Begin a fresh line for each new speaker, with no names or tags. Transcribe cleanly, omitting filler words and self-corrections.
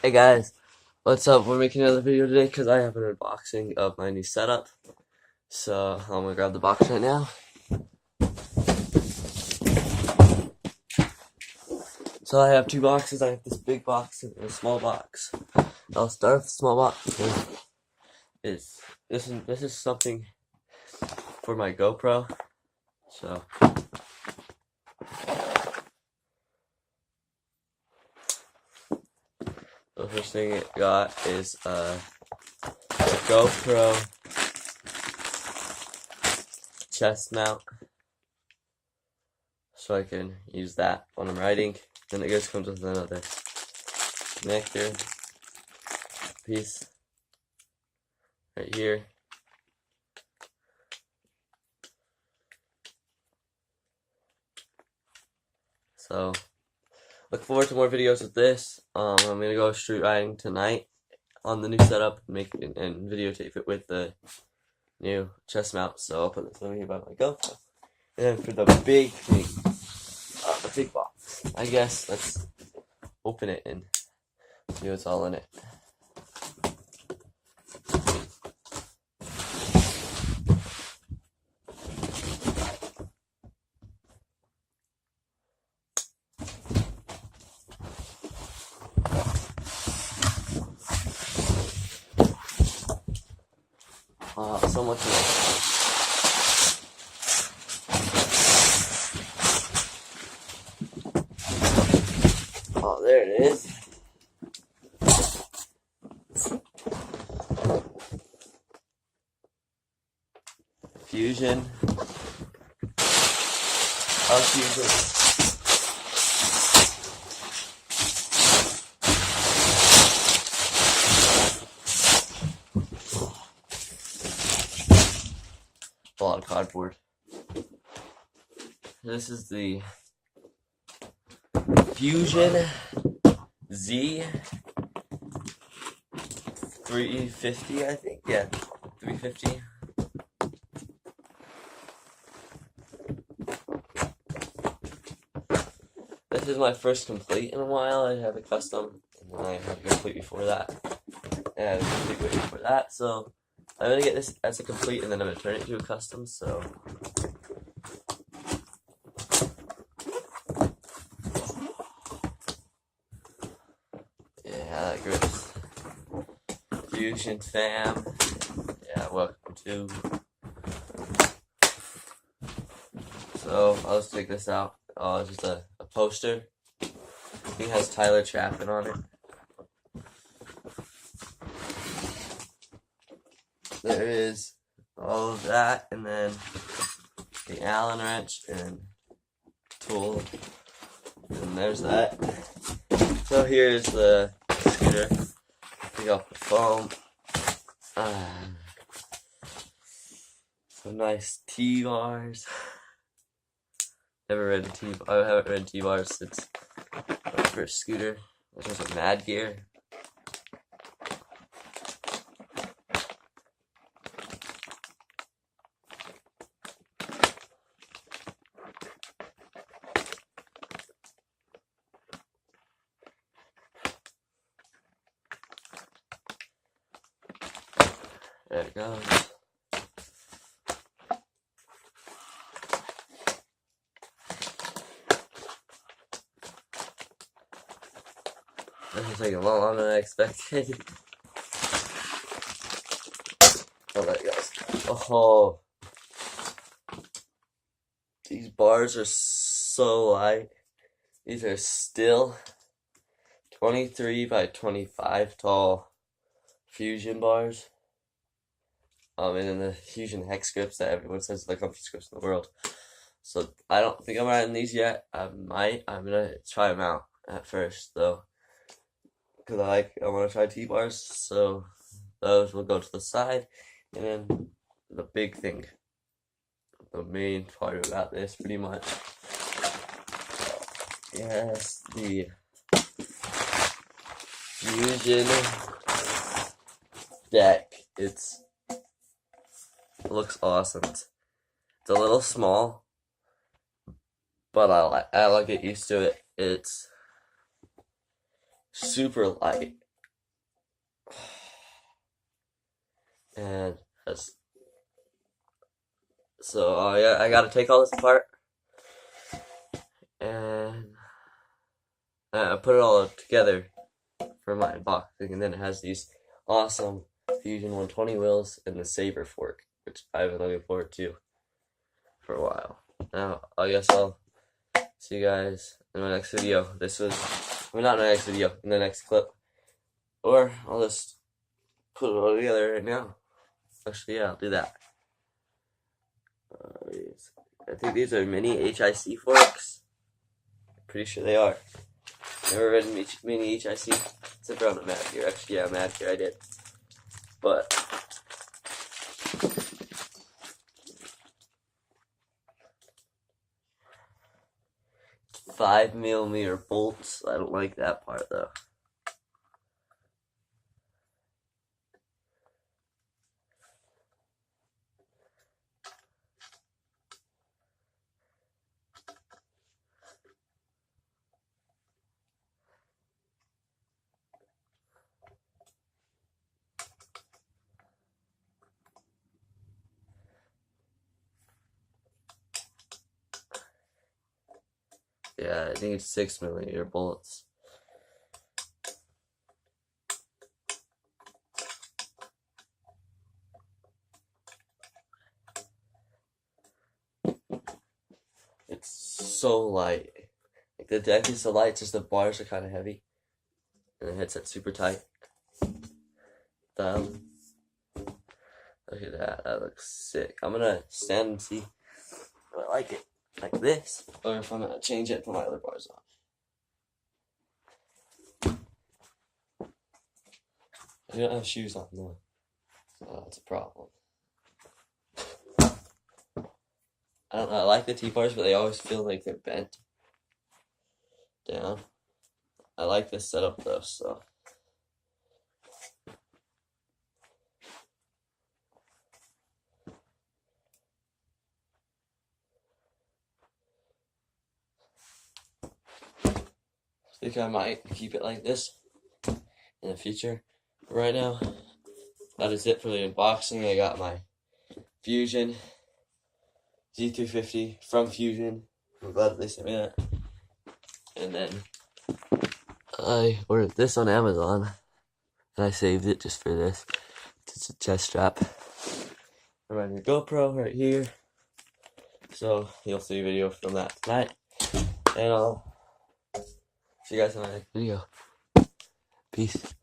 Hey guys, what's up? We're making another video today because I have an unboxing of my new setup. So I'm gonna grab the box right now. So I have two boxes. I have this big box and a small box. I'll start with the small box. This is something for my GoPro. So the first thing it got is a GoPro chest mount, so I can use that when I'm riding. Then it just comes with another connector piece right here. So look forward to more videos of this. I'm gonna go street riding tonight on the new setup and videotape it with the new chest mount. So I'll put this over here by my GoPro. And then for the big thing, the big box, I guess let's open it and see what's all in it. So much of it. Oh, there it is. Fusion. Fusion. A lot of cardboard. This is the Fusion Z 350, I think. Yeah, 350. This is my first complete in a while. I have a custom, and then I have a complete before that, and I have a complete way before that. So I'm gonna get this as a complete, and then I'm gonna turn it to a custom. So yeah, that grips. Fusion fam. Yeah, welcome to. So I'll just take this out. Oh, it's just a poster. It has Tyler Chapman on it. There is all of that, and then the Allen wrench and tool, and there's that. So here's the scooter. Take off the foam. Some nice T-bars. Never read I haven't read T-bars since my first scooter, which was a Mad Gear. There it goes. This is taking a lot longer than I expected. Oh, there it goes. Oh, these bars are so light. These are still 23 by 25 tall Fusion bars. And then the Fusion hex grips that everyone says are the comfiest grips in the world. So I don't think I'm riding these yet. I'm gonna try them out at first though, because I want to try T-bars. So those will go to the side, and then the big thing, the main part about this, pretty much. Yes, the Fusion deck. It looks awesome. It's a little small, but I like get used to it. It's super light. and so yeah, I gotta take all this apart and put it all together for my unboxing, and then it has these awesome Fusion 120 wheels and the Saber fork, which I've been looking forward to for a while. Now, I guess I'll see you guys in my next video. Not in the next video, in the next clip. Or I'll just put it all together right now. Actually, yeah, I'll do that. I think these are mini HIC forks. Pretty sure they are. Never read mini HIC, except for on the Mad Gear. Actually, yeah, Mad Gear I did. But 5mm bolts. I don't like that part though. Yeah, I think it's 6mm bullets. It's so light. Like the deck is so light, just the bars are kind of heavy, and the headset's super tight. Look at that. That looks sick. I'm gonna stand and see if I like it like this, or if I'm gonna change it and put my other bars on. I don't have shoes on though, so that's a problem. I don't know, I like the T-bars, but they always feel like they're bent down. I like this setup though, so. I think I might keep it like this in the future. Right now, that is it for the unboxing. I got my Fusion Z350 from Fusion. I'm glad they sent me that. And then I ordered this on Amazon, and I saved it just for this. It's a chest strap around your GoPro right here. So you'll see a video from that tonight, and I'll see you guys in my next video. Peace.